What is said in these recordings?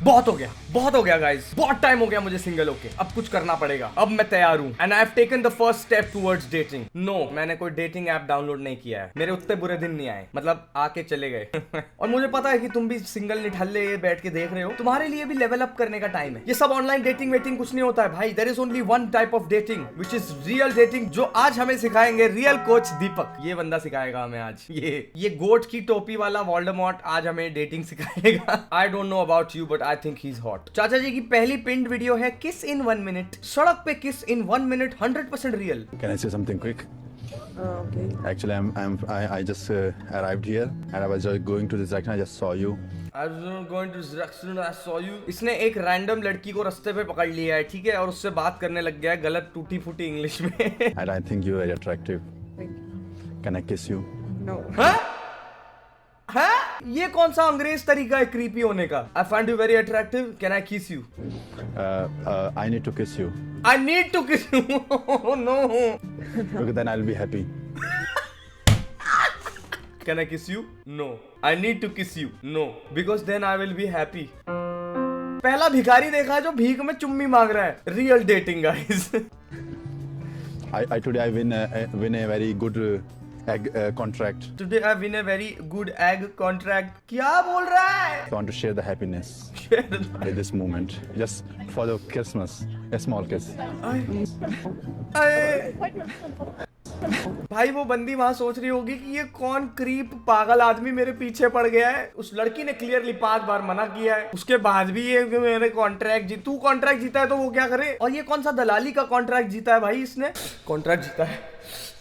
बहुत हो गया गाइस, बहुत टाइम हो गया मुझे सिंगल होके। अब कुछ करना पड़ेगा, अब मैं तैयार हूँ and I have taken the first step towards dating. No, मैंने कोई डेटिंग ऐप डाउनलोड नहीं किया है, मेरे उतने बुरे दिन नहीं आए, मतलब आके चले गए। और मुझे पता है कि तुम भी सिंगल निठल्ले बैठ के देख रहे हो, तुम्हारे लिए भी लेवल अप करने का टाइम है। ये सब ऑनलाइन डेटिंग वेटिंग कुछ नहीं होता है भाई। There is only one type of dating which is real dating, जो आज हमें सिखाएंगे रियल कोच दीपक। ये बंदा सिखाएगा हमें आज, ये गोट की टोपी वाला वोल्डेमॉर्ट आज हमें डेटिंग सिखाएगा। I don't know about you but I think he is hot. चाचा जी की पहली पिंड वीडियो है किस इन 1 मिनट। सड़क पे किस इन 1 minute 100% real. Can I say something quick? Okay. Actually, I just arrived here and I was going to this section. I just saw you. I was going to this direction, I saw you. इसने एक random लड़की को रास्ते पे पकड़ लिया है, ठीक है, और उससे बात करने लग गया है गलत टूटी फूटी इंग्लिश में। And I think you're very attractive. Thank you. Can I kiss you? No. हाँ? हाँ? ये कौन सा अंग्रेज तरीका है क्रीपी होने का? I find you very attractive. Can I kiss you? I need to kiss you. I need to kiss you. Oh no. Okay, then I'll be happy. Can I kiss you? No. I need to kiss you. No. Because then I will be happy. पहला भिखारी देखा है जो भीख में चुम्मी मांग रहा है। Real dating guys. I today I win a very good egg contract. Today I win a very good egg contract. क्या बोल रहा है? I want to share the happiness with this moment. Just for the Christmas, a small kiss. भाई वो बंदी वहां सोच रही होगी कि ये कौन क्रीप पागल आदमी मेरे पीछे पड़ गया है। उस लड़की ने क्लियरली 5 बार मना किया है, उसके बाद भी ये मेरे कॉन्ट्रैक्ट जीत। तू कॉन्ट्रैक्ट जीता है तो वो क्या करे? और ये कौन सा दलाली का कॉन्ट्रैक्ट जीता है भाई? इसने कॉन्ट्रैक्ट जीता है,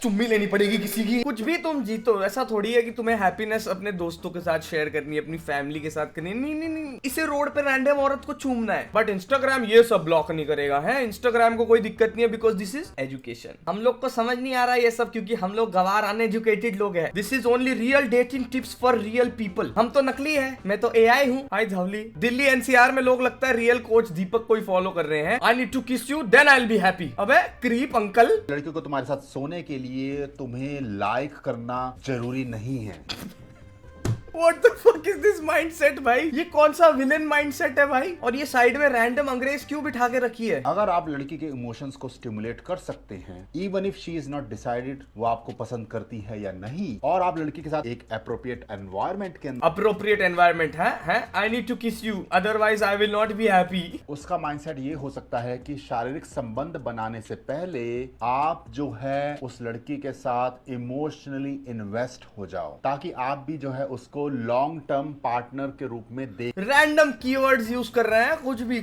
चुम्मी लेनी पड़ेगी किसी की। कुछ भी तुम जीतो, ऐसा थोड़ी है कि तुम्हें हैप्पीनेस अपने दोस्तों के साथ शेयर करनी है, अपनी फैमिली के साथ करनी है। नहीं नहीं नहीं, इसे रोड पे रैंडम औरत को चूमना है। बट इंस्टाग्राम ये सब ब्लॉक नहीं करेगा है। इंस्टाग्राम को कोई दिक्कत नहीं है बिकॉज दिस इज एजुकेशन। हम लोग को समझ नहीं आ रहा ये सब क्योंकि हम लोग गवार अनएजुकेटेड लोग हैं। This is only real dating tips for real people. हम तो नकली है, मैं तो एआई हूँ। हाय धवली। दिल्ली एनसीआर में लोग लगता है रियल कोच दीपक को ही फॉलो कर रहे हैं। I need to kiss you then I will be happy. अबे क्रीप अंकल। लड़कियों को तुम्हारे साथ सोने के लिए तुम्हें लाइक करना जरूरी नहीं है। What the fuck is this mindset भाई? ये कौन सा विलेन माइंडसेट है भाई? और ये साइड में रैंडम अंग्रेज क्यों बिठा के रखी है? अगर आप लड़की के इमोशंस को स्टिमुलेट कर सकते हैं, even if she is not decided वो आपको पसंद करती है या नहीं, और आप लड़की के साथ एक अप्रोप्रिएट एनवायरनमेंट के अंदर अप्रोप्रिएट एनवायरनमेंट है? आई need to kiss you otherwise I will not be happy. उसका माइंडसेट ये हो सकता है कि शारीरिक संबंध बनाने से पहले आप जो है उस लड़की के साथ इमोशनली इन्वेस्ट हो जाओ, ताकि आप भी जो है उसको लॉन्ग टर्म पार्टनर के रूप में देख। रैंडम कीवर्ड्स यूज कर रहे हैं,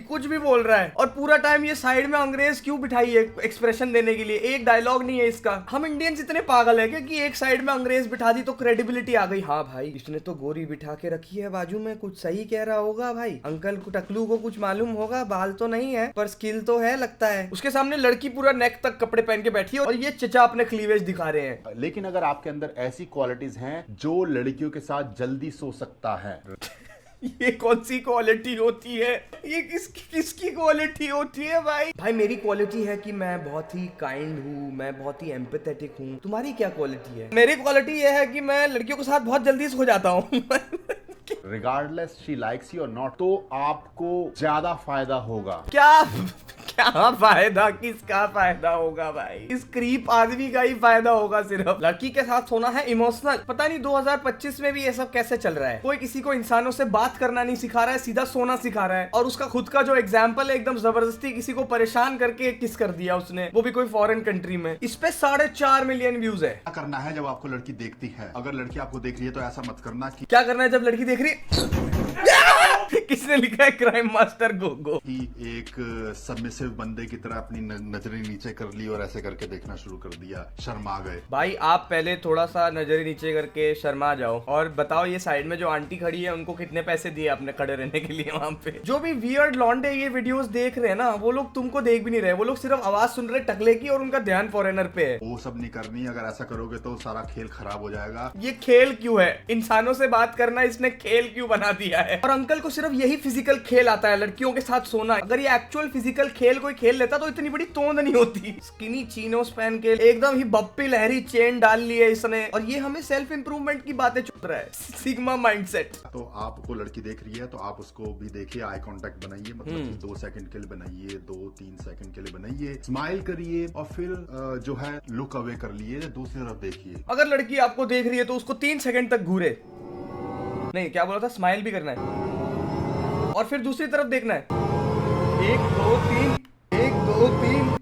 कुछ भी बोल रहा है। और पूरा टाइम ये साइड में अंग्रेज क्यों बिठाई है एक्सप्रेशन देने के लिए? एक डायलॉग नहीं है इसका। हम इंडियंस इतने पागल है कि एक साइड में अंग्रेज बिठा दी तो क्रेडिबिलिटी आ गई। हाँ भाई, इसने तो गोरी बिठा के रखी है बाजू में, कुछ सही कह रहा होगा भाई। अंकल को टकलू को कुछ मालूम होगा, बाल तो नहीं है पर स्किल तो है लगता है। उसके सामने लड़की पूरा नेक तक कपड़े पहन के बैठी है और ये चचा अपने क्लीवेज दिखा रहे हैं। लेकिन अगर आपके अंदर ऐसी क्वालिटीज हैं जो लड़कियों के साथ जल्दी सो सकता है। ये कौन सी क्वालिटी होती है? ये किसकी क्वालिटी होती है भाई? भाई मेरी क्वालिटी है कि मैं बहुत ही काइंड हूँ, मैं बहुत ही एम्पैथेटिक हूँ। तुम्हारी क्या क्वालिटी है? मेरी क्वालिटी ये है कि मैं लड़कियों के साथ बहुत जल्दी सो जाता हूँ। रिगार्डलेस शी लाइक्स यू और नॉट, तो आपको ज्यादा फायदा होगा। क्या फायदा? किसका फायदा होगा भाई? इस क्रीप आदमी का ही फायदा होगा सिर्फ। लड़की के साथ सोना है इमोशनल। पता नहीं 2025 में भी ये सब कैसे चल रहा है। कोई किसी को इंसानों से बात करना नहीं सिखा रहा है, सीधा सोना सिखा रहा है। और उसका खुद का जो एग्जाम्पल है, एकदम जबरदस्ती किसी को परेशान करके किस कर दिया उसने, वो भी कोई फॉरेन कंट्री में। इस पे 4.5 मिलियन व्यूज है। क्या करना है जब आपको लड़की देखती है? अगर लड़की आपको देख रही है तो ऐसा मत करना कि क्या करना है जब लड़की देख रही है? किसने लिखा है क्राइम मास्टर गोगो? कि एक सबमिसिव बंदे की तरह अपनी नजरें नीचे कर ली और ऐसे करके देखना शुरू कर दिया, शर्मा गए। भाई आप पहले थोड़ा सा नजरें नीचे करके शर्मा जाओ और बताओ ये साइड में जो आंटी खड़ी है उनको कितने पैसे दिए आपने खड़े रहने के लिए वहां पे? जो भी वियर्ड लॉन्डे ये वीडियोस देख रहे हैं ना, वो लोग तुमको देख भी नहीं रहे, वो लोग सिर्फ आवाज सुन रहे टकले की और उनका ध्यान फॉरेनर पे है। वो सब नहीं करनी, अगर ऐसा करोगे तो सारा खेल खराब हो जाएगा। ये खेल क्यों है? इंसानों से बात करना इसने खेल क्यों बना दिया है? और अंकल को सिर्फ यही फिजिकल खेल आता है लड़कियों के साथ सोना। अगर ये एक्चुअल फिजिकल खेल कोई खेल लेता तो इतनी बड़ी तोंद नहीं होती। स्किनी चीनोस पहन के एकदम ही बप्पी लहरी चेन डाल ली है इसने, और ये हमें सेल्फ इंप्रूवमेंट की बातें चुप रहा है। Sigma mindset. तो आपको लड़की देख रही है तो आप उसको भी देखिए, आई कांटेक्ट बनाइए, मतलब कि 2 सेकंड के लिए बनाइए, 2-3 सेकंड के लिए बनाइए, स्माइल करिए और फिर जो है लुक अवे कर लिए, दूसरी तरफ देखिए। अगर लड़की आपको देख रही है तो उसको 3 सेकंड तक घूरे, नहीं क्या बोला था, स्माइल भी करना है और फिर दूसरी तरफ देखना है। 1 2 3, 1 2 3।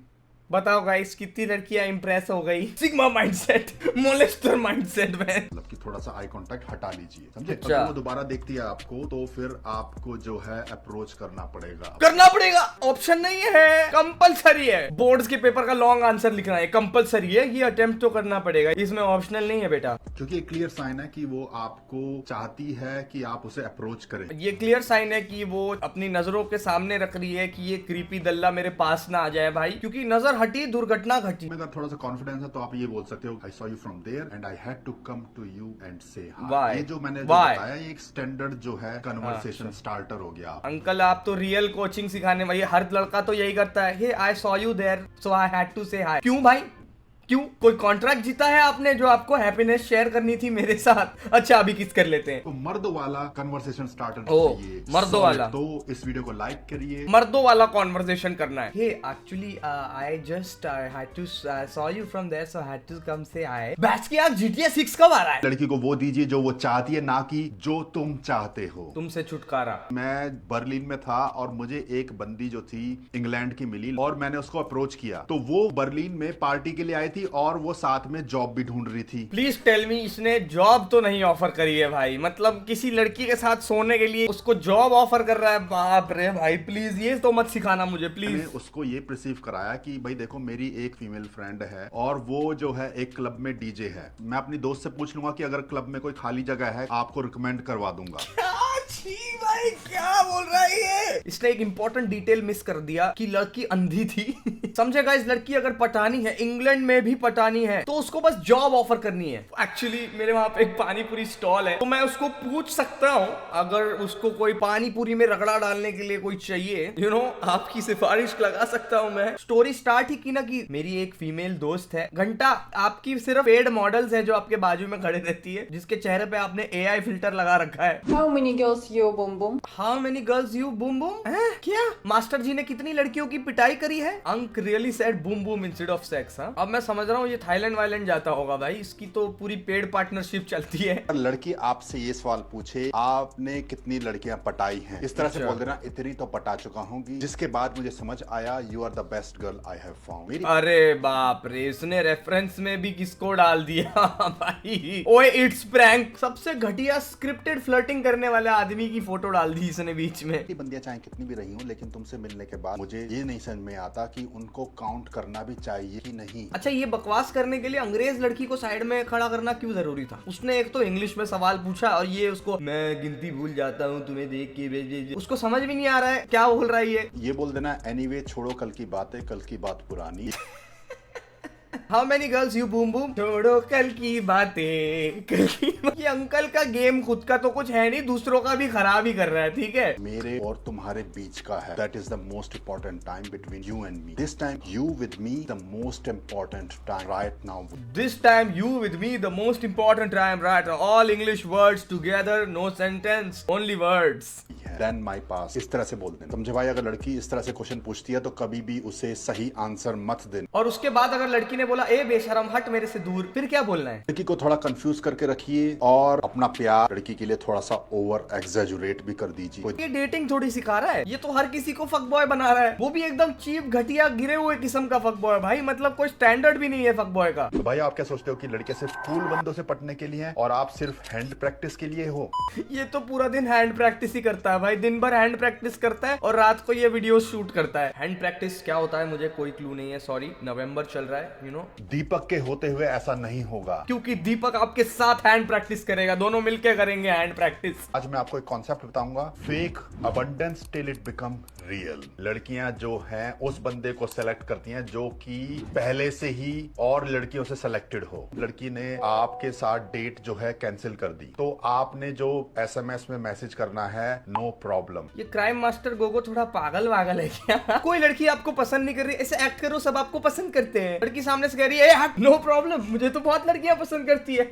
बताओ गाइस कितनी लड़कियां इंप्रेस हो गई। सिग्मा माइंडसेट, मोलेस्टर माइंडसेट में। मतलब कि थोड़ा सा आई कांटेक्ट हटा लीजिए, समझे? अच्छा। अगर वो दोबारा देखती है आपको तो फिर आपको जो है अप्रोच करना पड़ेगा, ऑप्शन नहीं है, कंपलसरी है। बोर्ड्स के पेपर का लॉन्ग आंसर लिखना है, कंपलसरी है, ये अटेम्प्ट तो करना पड़ेगा, इसमें ऑप्शनल नहीं है बेटा। क्योंकि एक क्लियर साइन है कि वो आपको चाहती है कि आप उसे अप्रोच करें। ये क्लियर साइन है कि वो अपनी नजरों के सामने रख रही है कि ये क्रीपी दल्ला मेरे पास ना आ जाए भाई, क्योंकि नजर हटी दुर्घटना घटी। अगर थोड़ा सा कॉन्फिडेंस है तो आप ये बोल सकते हो, I saw you from there and I had to come to you and say Why? ये जो मैंने बताया ये एक स्टैंडर्ड जो है कन्वर्सेशन स्टार्टर हो गया। अंकल आप तो रियल कोचिंग सिखाने वाली, हर लड़का तो यही करता है, hey I saw you there so I had to say hi. क्यों भाई, क्यों? कोई कॉन्ट्रैक्ट जीता है आपने जो आपको हैप्पीनेस शेयर करनी थी मेरे साथ? अच्छा अभी किस कर लेते हैं। तो मर्द वाला कन्वर्सेशन स्टार्टर ओ, चाहिए, मर्दों वाला। तो इस वीडियो को लाइक करिए। मर्दों वाला कॉन्वर्सेशन करना है। Hey actually I just had to saw you from there so had to come say hi. Batch की आज GTA 6 कब आ रहा है? लड़की को वो दीजिए जो वो चाहती है, ना कि जो तुम चाहते हो। तुमसे छुटकारा। मैं बर्लिन में था और मुझे एक बंदी जो थी इंग्लैंड की मिली और मैंने उसको अप्रोच किया, तो वो बर्लिन में पार्टी के लिए आई थी और वो साथ में जॉब भी ढूंढ रही थी। प्लीज टेल मी इसने जॉब तो नहीं ऑफर करी है भाई? मतलब किसी लड़की के साथ सोने के लिए उसको जॉब ऑफर कर रहा है? बाप रे भाई, प्लीज ये तो मत सिखाना मुझे प्लीज। मैंने उसको ये परसीव कराया कि भाई देखो मेरी एक फीमेल फ्रेंड है और वो जो है एक क्लब में डीजे है, मैं अपनी दोस्त से पूछ लूंगा कि अगर क्लब में कोई खाली जगह है आपको रिकमेंड करवा दूंगा। भाई क्या बोल रहा है ये? इसने एक इंपॉर्टेंट डिटेल मिस कर दिया कि लड़की अंधी थी। समझेगा, इस लड़की अगर पटानी है, इंग्लैंड में भी पटानी है, तो उसको बस जॉब ऑफर करनी है। एक्चुअली मेरे वहां पे एक पानी पूरी स्टॉल है, तो मैं उसको पूछ सकता हूँ अगर उसको कोई पानी पूरी में रगड़ा डालने के लिए कोई चाहिए, यू नो, आपकी सिफारिश लगा सकता हूँ मैं। स्टोरी स्टार्ट ही की ना कि मेरी एक फीमेल दोस्त है, घंटा आपकी सिर्फ पेड मॉडल्स है जो आपके बाजू में खड़े रहती है, जिसके चेहरे पे आपने AI फिल्टर लगा रखा है। How many girls you boom boom? How many girls you boom boom? हैं? क्या मास्टर जी ने कितनी लड़कियों की पिटाई करी है? अंक really said boom boom instead of sex। हाँ, अब मैं समझ रहा हूँ ये थाईलैंड वाईलैंड जाता होगा भाई, इसकी तो पूरी पेड पार्टनरशिप चलती है। लड़की आपसे ये सवाल पूछे आपने कितनी लड़कियां पटाई हैं, इस तरह से बोल देना इतनी तो पटा चुका हूँ, जिसके बाद मुझे समझ आया you are the best girl I have found. अरे बाप रे, इसने रेफरेंस में भी किसको डाल दिया भाई? ओए इट्स प्रैंक। सबसे घटिया स्क्रिप्टेड फ्लर्टिंग करने वाले आदमी की फोटो डाल दी इसने बीच में। बंदियां चाहे कितनी भी रही हूँ, लेकिन तुमसे मिलने के बाद मुझे ये नहीं समझ में आता कि उनको काउंट करना भी चाहिए कि नहीं। अच्छा, ये बकवास करने के लिए अंग्रेज लड़की को साइड में खड़ा करना क्यों जरूरी था? उसने एक तो इंग्लिश में सवाल पूछा और ये उसको मैं गिनती भूल जाता हूँ तुम्हें देख के, उसको समझ भी नहीं आ रहा है क्या बोल रहा है ये बोल देना एनीवे छोड़ो कल की बात है, कल की बात पुरानी। How many girls you boom boom? छोड़ो कल की बातें। ये अंकल का गेम खुद का तो कुछ है नहीं, दूसरों का भी खराब ही कर रहा है, ठीक है? मेरे और तुम्हारे बीच का है, that is the most important time between you and me. This time you with me the most important time right now. This time you with me the most important time right now. All English words together, no sentence, only words. Then my past. इस तरह से बोल देना, समझे भाई? अगर लड़की इस तरह से क्वेश्चन पूछती है तो कभी भी उसे सही आंसर मत देना। और उसके बाद अगर लड़की ने बोला ए बेशरम हट मेरे से दूर, फिर क्या बोलना है? लड़की को थोड़ा कंफ्यूज करके रखिए और अपना प्यार लड़की के लिए थोड़ा सा ओवर एग्जैजुरेट भी कर दीजिए। ये डेटिंग थोड़ी सिखा रहा है, ये तो हर किसी को फक बॉय बना रहा है, वो भी एकदम चीप घटिया गिरे हुए किस्म का फक बॉय भाई, मतलब कोई स्टैंडर्ड भी नहीं है फक बॉय का। तो भाई आप क्या सोचते हो कि लड़के सिर्फ कूल बंदों से पटने के लिए हैं और आप सिर्फ हैंड प्रैक्टिस के लिए हो? ये तो पूरा दिन हैंड प्रैक्टिस ही करता है भाई, दिन भर हैंड प्रैक्टिस करता है और रात को ये वीडियो शूट करता है। हैंड प्रैक्टिस क्या होता है मुझे कोई क्लू नहीं है, सॉरी। नवंबर चल रहा है, यू नो। दीपक के होते हुए ऐसा नहीं होगा, क्योंकि दीपक आपके साथ हैंड प्रैक्टिस करेगा, दोनों मिलके करेंगे हैंड प्रैक्टिस। आज मैं आपको एक कॉन्सेप्ट बताऊंगा, fake abundance till it become real. लड़कियां जो हैं उस बंदे को सेलेक्ट करती हैं जो कि पहले से ही और लड़कियों से सिलेक्टेड हो। लड़की ने आपके साथ डेट जो है कैंसिल कर दी, तो आपने जो SMS में मैसेज करना है, नो प्रॉब्लम। ये क्राइम मास्टर गोगो थोड़ा पागल वागल है क्या? कोई लड़की आपको पसंद नहीं कर रही, ऐसे एक्ट करो सब आपको पसंद करते हैं। लड़की सामने से कह रही है हट, नो प्रॉब्लम, मुझे तो बहुत लड़कियां पसंद करती है।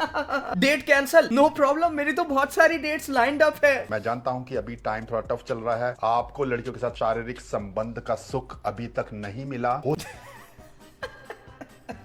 डेट कैंसिल, नो प्रॉब्लम, मेरी तो बहुत सारी डेट्स लाइंड अप है। मैं जानता हूं कि अभी टाइम थोड़ा टफ चल रहा है, आपको लड़कियों के साथ शारीरिक संबंध का सुख अभी तक नहीं मिला।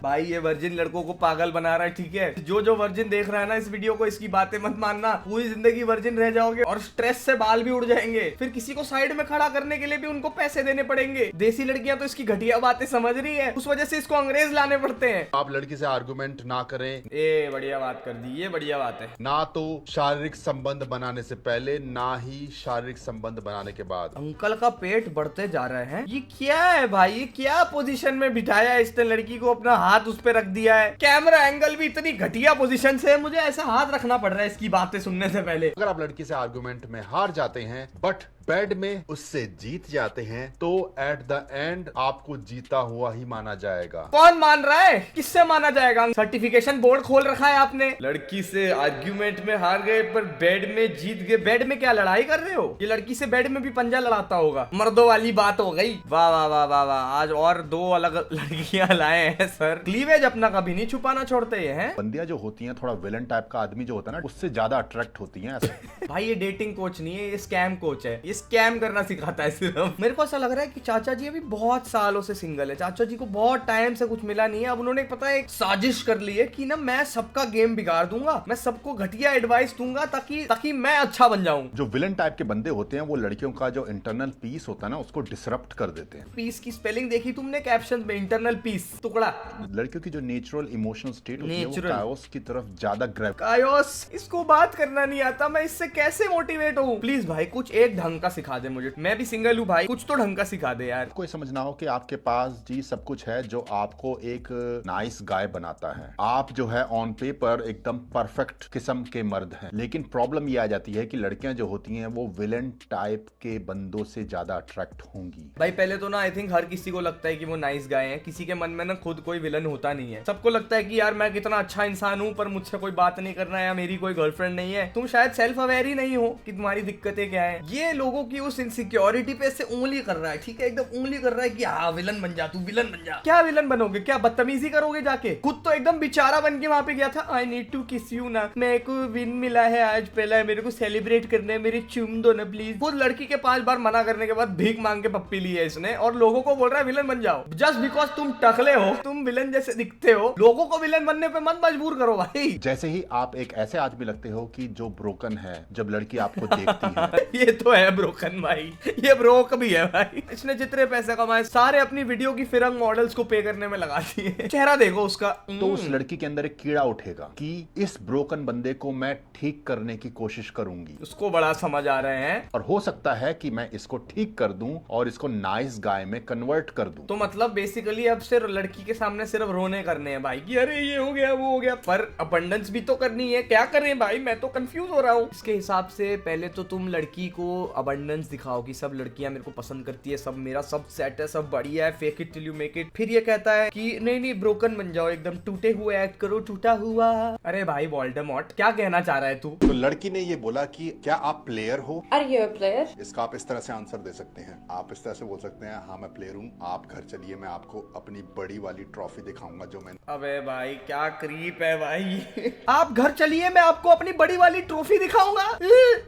भाई ये वर्जिन लड़कों को पागल बना रहा है, ठीक है? जो वर्जिन देख रहा है ना इस वीडियो को, इसकी बातें मत मानना, पूरी जिंदगी वर्जिन रह जाओगे और स्ट्रेस से बाल भी उड़ जाएंगे। फिर किसी को साइड में खड़ा करने के लिए भी उनको पैसे देने पड़ेंगे। देसी लड़कियां तो इसकी घटिया बातें समझ रही है, उस वजह से इसको अंग्रेज लाने पड़ते हैं। आप लड़की से आर्गुमेंट ना करें। ए बढ़िया बात कर दी, ये बढ़िया बात है। ना तो शारीरिक संबंध बनाने से पहले, ना ही शारीरिक संबंध बनाने के बाद। अंकल का पेट बढ़ते जा रहे हैं, ये क्या है भाई? ये क्या पोजीशन में बिठाया है इसने लड़की को? अपना हाथ उस पे रख दिया है, कैमरा एंगल भी इतनी घटिया पोजीशन से है, मुझे ऐसा हाथ रखना पड़ रहा है इसकी बातें सुनने से पहले। अगर आप लड़की से आर्गुमेंट में हार जाते हैं बट बेड में उससे जीत जाते हैं, तो एट द एंड आपको जीता हुआ ही माना जाएगा। कौन मान रहा है? किससे माना जाएगा? सर्टिफिकेशन बोर्ड खोल रखा है आपने। लड़की से आर्ग्यूमेंट में हार गए पर बेड में जीत गए। बेड में क्या लड़ाई कर रहे हो? ये लड़की से बेड में भी पंजा लड़ाता होगा। मर्दों वाली बात हो गई। वाह वाह वाह वाह वाह, आज और 2 अलग लड़कियां लाए हैं सर। क्लीवेज अपना कभी नहीं छुपाना छोड़ते हैं। बंदियां जो होती हैं, थोड़ा विलन टाइप का आदमी जो होता है ना, उससे ज्यादा अट्रैक्ट होती हैं ऐसे। भाई ये डेटिंग कोच नहीं है, ये स्कैम कोच है। ये स्कैम करना सिखाता है सिर्फ। मेरे को ऐसा लग रहा है कि चाचा जी अभी बहुत सालों से सिंगल है। चाचा जी को बहुत टाइम से कुछ मिला नहीं है। अब उन्होंने पता है एक साजिश कर ली है कि ना मैं सबका गेम बिगाड़ दूंगा, मैं सबको घटिया एडवाइस दूंगा ताकि मैं अच्छा बन जाऊं। जो विलन टाइप के बंदे होते हैं वो लड़कियों का जो इंटरनल पीस होता है ना, उसको डिसरप्ट कर देते हैं। पीस की स्पेलिंग देखी तुमने कैप्शन में? इंटरनल पीस, टुकड़ा। लड़कियों की जो नेचुरल इमोशनल स्टेट होती है वो कायोस की तरफ ज्यादा ग्रेव। कायोस, इसको बात करना नहीं आता, मैं इससे कैसे मोटिवेट हूँ? प्लीज भाई कुछ एक ढंग का सिखा दे मुझे, मैं भी सिंगल हूँ भाई, कुछ तो ढंग का सिखा दे यार। कोई समझना हो कि आपके पास जी सब कुछ है जो आपको एक नाइस गाय बनाता है। आप जो है ऑन पेपर एकदम परफेक्ट किस्म के मर्द हैं, लेकिन प्रॉब्लम ये आ जाती है कि लड़कियां जो होती हैं वो विलन टाइप के बंदों से ज्यादा अट्रैक्ट होंगी। भाई पहले तो ना आई थिंक हर किसी को लगता है कि वो नाइस गाय है। किसी के मन में ना खुद कोई विलन होता नहीं है। सबको लगता है कि यार मैं कितना अच्छा इंसान हूँ पर मुझसे कोई बात नहीं करना है या मेरी कोई गर्लफ्रेंड नहीं है। तुम शायद सेल्फ अवेयर ही नहीं हो कि तुम्हारी दिक्कतें क्या है। ये लोगों की उस इनसिक्योरिटी पे से उंगली कर रहा है, ठीक है? एकदम उंगली कर रहा है कि हाँ विलन बन जा, तू विलन बन जा। क्या विलन बनोगे? क्या बदतमीजी करोगे जाके? खुद तो एकदम बेचारा बन के वहां पे गया था। आई नीड टू किस यू ना, मेरे को विन मिला है आज, पहला है मेरे को सेलिब्रेट करना है, मेरी चूम दो ना प्लीज। खुद लड़की के 5 बार मना करने के बाद भीख मांग के पप्पी ली है इसने, और लोगों को बोल रहा है विलन बन जाओ। जस्ट बिकॉज तुम टकले हो, तुम विलन जैसे दिखते हो, लोगों को विलन बनने पे मत मजबूर करो भाई। जैसे ही आप एक ऐसे आदमी लगते हो कि जो ब्रोकन है, जब लड़की आपको देखती है। ये तो है ब्रोकन भाई, ये ब्रोक भी है भाई। इसने जितने पैसे कमाए सारे अपनी वीडियो की फिल्म मॉडल्स को पे करने में लगा दिए। चेहरा देखो उसका। तो उस लड़की के अंदर एक कीड़ा उठेगा कि इस ब्रोकन बंदे को मैं ठीक करने की कोशिश करूंगी। उसको बड़ा समझ आ रहे हैं, और हो सकता है कि मैं इसको ठीक कर दूं और इसको नाइस गाय में कन्वर्ट कर दूं। तो मतलब बेसिकली अब सिर्फ लड़की के सामने सिर्फ रोने करने हैं भाई कि अरे ये हो गया वो हो गया, पर अबंडेंस भी तो करनी है। क्या करें भाई, मैं तो कंफ्यूज हो रहा हूँ। इसके हिसाब से पहले तो तुम लड़की को अबंडेंस दिखाओ कि सब लड़कियां मेरे को पसंद करती है, सब मेरा सब सेट है, सब बढ़िया है, fake it till you make it. फिर ये कहता है कि नहीं ब्रोकन बन जाओ, एकदम टूटे हुए एक्ट करो, टूटा हुआ। अरे भाई वोल्डेमॉर्ट क्या कहना चाह रहा है तू? तो लड़की ने ये बोला कि क्या आप प्लेयर हो? Are you a player? इसका आप इस तरह से आंसर दे सकते हैं। आप इस तरह से बोल सकते हैं हाँ मैं प्लेयर हूँ, आप घर चलिए, मैं आपको अपनी बड़ी वाली ट्रॉफी दिखाऊंगा जो मैंने। अबे भाई क्या क्रीप है भाई। आप घर चलिए, मैं आपको अपनी बड़ी वाली ट्रॉफी दिखाऊंगा।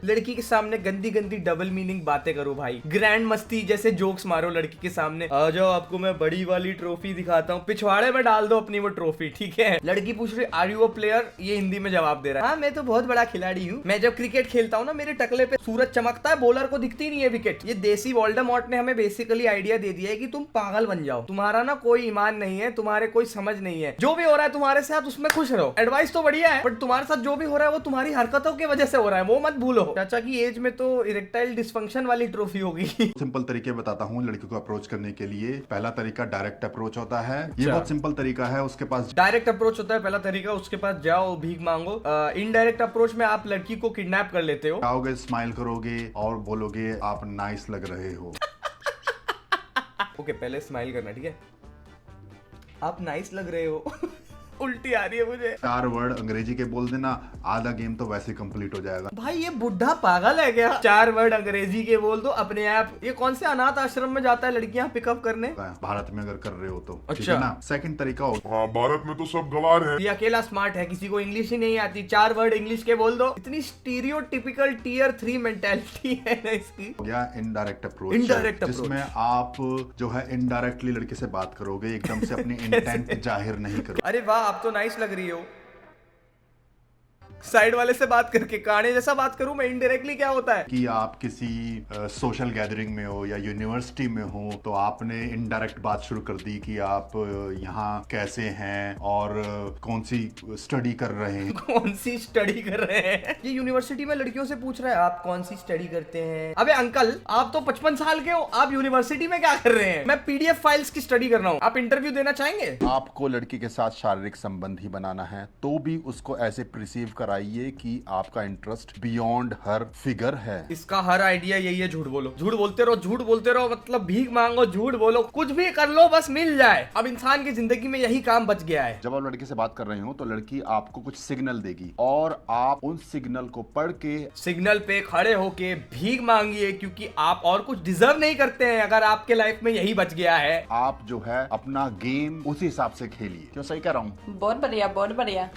लड़की के सामने गंदी गंदी डबल मीनिंग बातें करो भाई, ग्रैंड मस्ती जैसे जोक्स मारो लड़की के सामने। आ जाओ आपको मैं बड़ी वाली ट्रॉफी दिखाता हूँ, पिछवाड़े में डाल दो अपनी वो ट्रॉफी, ठीक है? लड़की पूछ रही आर यू अ प्लेयर, ये हिंदी में जवाब दे रहा है हाँ मैं तो बहुत बड़ा खिलाड़ी हूँ। मैं जब क्रिकेट खेलता हूँ ना मेरे टकले पे सूरज चमकता है, बॉलर को दिखती नहीं है विकेट। ये देसी वोल्डेमॉर्ट ने हमें बेसिकली आइडिया दे दिया है कि तुम पागल बन जाओ, तुम्हारा ना कोई ईमान नहीं है, तुम्हारे कोई समझ नहीं है, जो भी हो रहा है तुम्हारे साथ उसमें खुश रहो। एडवाइस तो बढ़िया है बट तुम्हारे साथ जो भी हो रहा है वो तुम्हारी हरकतों की वजह से हो रहा है, वो मत भूलो। चाचा की एज में तो इरेक्टाइल डिसफंक्शन वाली ट्रॉफी होगी। सिंपल तरीके बताता हूँ लड़की को अप्रोच करने के लिए। पहला तरीका डायरेक्ट अप्रोच होता है, ये बहुत सिंपल तरीका है। उसके पास डायरेक्ट अप्रोच होता है पहला तरीका, उसके पास जाओ भीख मांगो। इनडायरेक्ट अप्रोच में आप लड़की को किडनैप कर लेते हो, आओगे, स्माइल करोगे और बोलोगे आप नाइस लग रहे हो। ओके पहले स्माइल करना, ठीक है? आप नाइस लग रहे हो। उल्टी आ रही है मुझे। 4 वर्ड अंग्रेजी के बोल देना, आधा गेम तो वैसे कंप्लीट हो जाएगा। भाई ये बुढ़ा पागल है क्या? 4 वर्ड अंग्रेजी के बोल दो अपने आप। ये कौन से अनाथ आश्रम में जाता है लड़कियां पिकअप करने? भारत में अगर कर रहे हो तो ठीक अच्छा। है ना। सेकंड तरीका हो, हाँ, भारत में तो सब गवार है। ये अकेला स्मार्ट है, किसी को इंग्लिश ही नहीं आती। 4 वर्ड इंग्लिश के बोल दो। इतनी स्टीरियोटिपिकल टियर 3 मेंटालिटी है ना इसकी। हो गया इनडायरेक्ट अप्रोच। Indirect approach। जिसमें आप जो है इनडायरेक्टली लड़के से बात करोगे, एकदम से अपनी इंटेंट जाहिर नहीं करोगे। अरे वाह, आप तो नाइस लग रही हो। साइड वाले से बात करके काने जैसा बात करूं मैं इनडायरेक्टली, क्या होता है? कि आप किसी सोशल गैदरिंग में हो या यूनिवर्सिटी में हो तो आपने इनडायरेक्ट बात शुरू कर दी कि आप यहाँ कैसे हैं और कौन सी स्टडी कर रहे हैं। कौन सी स्टडी कर रहे हैं? ये यूनिवर्सिटी में लड़कियों से पूछ रहा है आप कौन सी स्टडी करते हैं। अबे अंकल, आप तो 55 साल के हो, आप यूनिवर्सिटी में क्या कर रहे हैं? मैं पीडीएफ फाइल्स की स्टडी कर रहा हूँ। आप इंटरव्यू देना चाहेंगे? आपको लड़की के साथ शारीरिक संबंध ही बनाना है तो भी उसको ऐसे प्रिसीव कराइए कि आपका इंटरेस्ट बियॉन्ड हर फिगर है। इसका हर आइडिया यही है, झूठ बोलो, झूठ बोलते रहो, झूठ बोलते रहो, मतलब भीख मांगो, झूठ बोलो, कुछ भी कर लो, बस मिल जाए। अब इंसान की जिंदगी में यही काम बच गया है। जब आप लड़के से बात कर रहे हो तो लड़की आपको कुछ सिग्नल देगी और आप उन सिग्नल को पढ़ के सिग्नल पे खड़े होके भीख मांगिए, क्योंकि आप और कुछ डिजर्व नहीं करते हैं। अगर आपके लाइफ में यही बच गया है, आप जो है अपना गेम उसी हिसाब से खेलिए। क्यों सही कह रहा हूँ? बहुत बढ़िया, बहुत बढ़िया।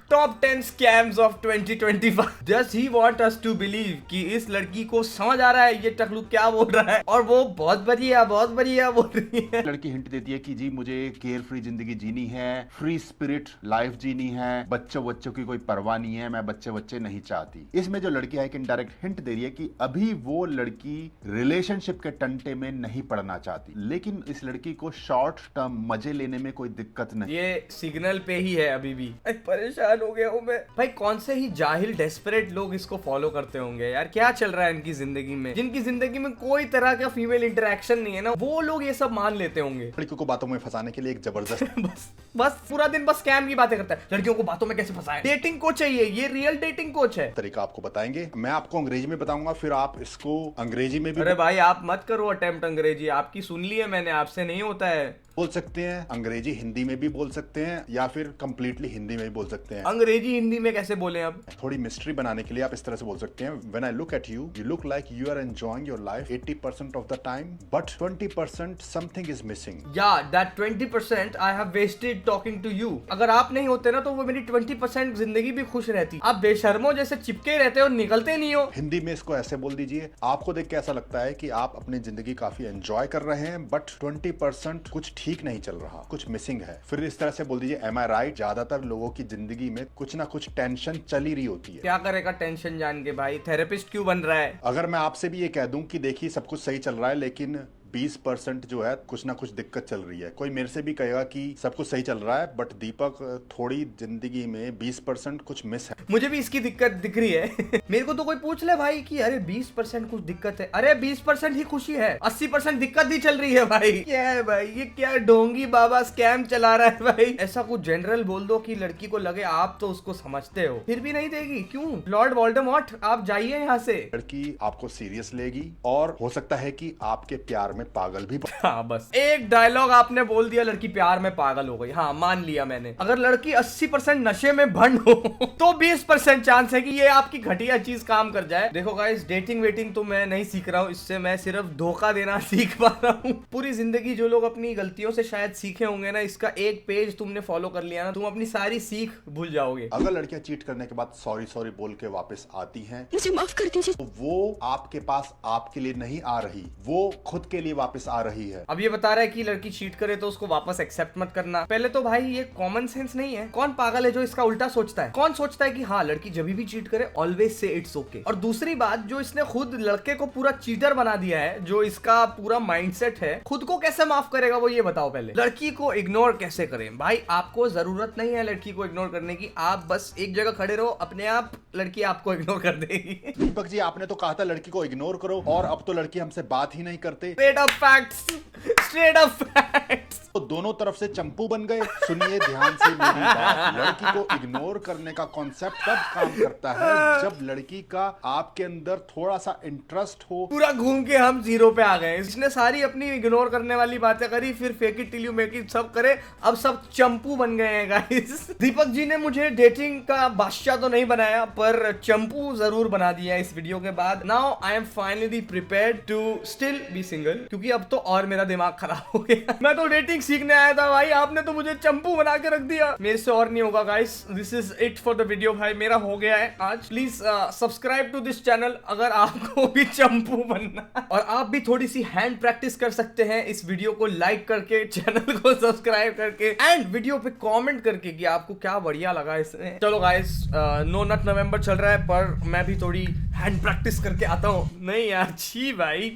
Top 10 scams of 2025। Does he want us to believe कि इस लड़की को समझ आ रहा है ये टकलू क्या बोल रहा है और वो बहुत बढ़िया बोल रही है। लड़की हिंट देती है कि जी मुझे केयर फ्री जिंदगी जीनी है, फ्री स्पिरिट लाइफ जीनी है, बच्चों की कोई परवाह नहीं है, मैं बच्चे नहीं चाहती। इसमें जो लड़की है एक इनडायरेक्ट हिंट दे रही है कि अभी वो लड़की रिलेशनशिप के टंटे में नहीं पड़ना चाहती, लेकिन इस लड़की को शॉर्ट टर्म मजे लेने में कोई दिक्कत नहीं। ये सिग्नल पे ही है अभी भी। परेशान हो गया हूँ मैं। भाई कौन से ही जाहिल डेस्परेट लोग इसको फॉलो करते होंगे यार, क्या चल रहा है इनकी जिंदगी में? जिनकी जिंदगी में कोई तरह का फीमेल इंटरेक्शन नहीं है ना, वो लोग ये सब मान लेते होंगे। लड़कियों को बातों में फंसाने के लिए एक जबरदस्त बस पूरा दिन बस स्कैम की बातें करता है। लड़कियों को बातों में कैसे फंसाएं? डेटिंग कोच चाहिए, ये रियल डेटिंग कोच है। तरीका आपको बताएंगे, मैं आपको अंग्रेजी में बताऊंगा, फिर आप इसको अंग्रेजी में भी अरे भाई आप मत करो अटेम्प्ट अंग्रेजी, आपकी सुन ली है मैंने, आपसे नहीं होता है। बोल सकते हैं, अंग्रेजी हिंदी में भी बोल सकते हैं या फिर कंप्लीटली हिंदी में भी बोल सकते हैं। अंग्रेजी हिंदी में कैसे बोले? अब थोड़ी मिस्ट्री बनाने के लिए आप इस तरह से बोल सकते हैं, when I look at you, you look like you are enjoying your life 80% of the time, but 20% something is missing. या that 20% I have wasted talking to you. अगर आप नहीं होते ना तो वो मेरी 20% जिंदगी भी खुश रहती। आप बेशर्मो जैसे चिपके रहते हो, निकलते नहीं हो। हिंदी में इसको ऐसे बोल दीजिए, आपको देख के ऐसा लगता है कि आप अपनी जिंदगी काफी एंजॉय कर रहे हैं, बट 20% कुछ ठीक नहीं चल रहा, कुछ मिसिंग है। फिर इस तरह से बोल दीजिए, एम आई राइट? ज्यादातर लोगों की जिंदगी में कुछ ना कुछ टेंशन चल ही रही होती है। क्या करेगा टेंशन जान के? भाई थेरेपिस्ट क्यों बन रहा है? अगर मैं आपसे भी ये कह दूं कि देखिए सब कुछ सही चल रहा है, लेकिन 20% जो है कुछ ना कुछ दिक्कत चल रही है। कोई मेरे से भी कहेगा कि सब कुछ सही चल रहा है, बट दीपक थोड़ी जिंदगी में 20% कुछ मिस है। मुझे भी इसकी दिक्कत दिख रही है। मेरे को तो कोई पूछ ले भाई कि अरे 20% कुछ दिक्कत है, अरे 20% ही खुशी है, 80% दिक्कत ही चल रही है। भाई क्या है भाई, ये क्या ढोंगी बाबा स्कैम चला रहा है भाई? ऐसा कुछ जनरल बोल दो कि लड़की को लगे आप तो उसको समझते हो, फिर भी नहीं देगी। क्यों? लॉर्ड वोल्डेमॉर्ट आप जाइए यहाँ से। लड़की आपको सीरियस लेगी और हो सकता है कि आपके प्यार में पागल भी। हाँ बस एक डायलॉग आपने बोल दिया, लड़की प्यार में पागल हो गई। हाँ मान लिया मैंने। अगर लड़की 80% नशे में भंड हो तो 20% चांस है कि ये आपकी घटिया चीज काम कर जाए। देखो गाइस, डेटिंग वेटिंग तो मैं नहीं सीख रहा हूँ, इससे मैं सिर्फ धोखा देना सीख पा रहा हूँ। पूरी जिंदगी जो लोग अपनी गलतियों से शायद सीखे होंगे ना, इसका एक पेज तुमने फॉलो कर लिया ना, तुम अपनी सारी सीख भूल जाओगे। अगर लड़कियां चीट करने के बाद सॉरी बोल के वापस आती हैं, मुझे माफ कर दीजिए, तो वो आपके पास आपके लिए नहीं आ रही, वो खुद के लिए वापस आ रही है। अब ये बता रहा है कि लड़की चीट करे तो उसको वापस एक्सेप्ट मत करना। पहले तो भाई ये कॉमन सेंस नहीं है। कौन पागल है जो इसका उल्टा सोचता है? कौन सोचता है कि हाँ लड़की जब भी चीट करे ऑलवेज से इट्स ओके। और दूसरी बात, जो इसने खुद लड़के को पूरा चीटर बना दिया है, जो इसका पूरा माइंडसेट है, खुद को कैसे माफ करेगा वो ये बताओ पहले। लड़की को इग्नोर कैसे करें? भाई आपको जरूरत नहीं है लड़की को इग्नोर करने की, आप बस एक जगह खड़े रहो, अपने आप लड़की आपको इग्नोर कर देगी। दीपक जी, आपने तो कहा था लड़की को इग्नोर करो और अब तो लड़की हमसे बात ही नहीं करते। Straight up facts, straight up facts. तो दोनों तरफ से चंपू बन गए। सुनिए ध्यान से मेरी बात। लड़की को इग्नोर करने का कॉन्सेप्ट तब काम करता है जब लड़की का आपके अंदर थोड़ा सा इंटरेस्ट हो। पूरा घूम के हम 0 पे आ गए। इसने सारी अपनी इग्नोर करने वाली बातें करी, फिर fake it till you make it सब करे, अब सब चंपू बन गए हैं गाइस। दीपक जी ने मुझे डेटिंग का बादशाह तो नहीं बनाया, पर चंपू जरूर बना दिया इस वीडियो के बाद। Now I am finally prepared to still be single, क्योंकि अब तो और मेरा दिमाग खराब हो गया। मैं तो डेटिंग सीखने आया था भाई, आपने तो मुझे चंपू बना के रख दिया। मेरे से और नहीं होगा guys. This is it for the video भाई, मेरा हो गया है आज। Please subscribe to this channel अगर आपको भी चंपू बनना है। और आप भी थोड़ी सी हैंड प्रैक्टिस कर सकते हैं इस वीडियो को लाइक करके, चैनल को सब्सक्राइब करके, एंड वीडियो पे कमेंट करके कि आपको क्या बढ़िया लगा इसमें। चलो गाइस, नो नट नवंबर चल रहा है, पर मैं भी थोड़ी हैंड प्रैक्टिस करके आता हूँ। नहीं यार, छी भाई।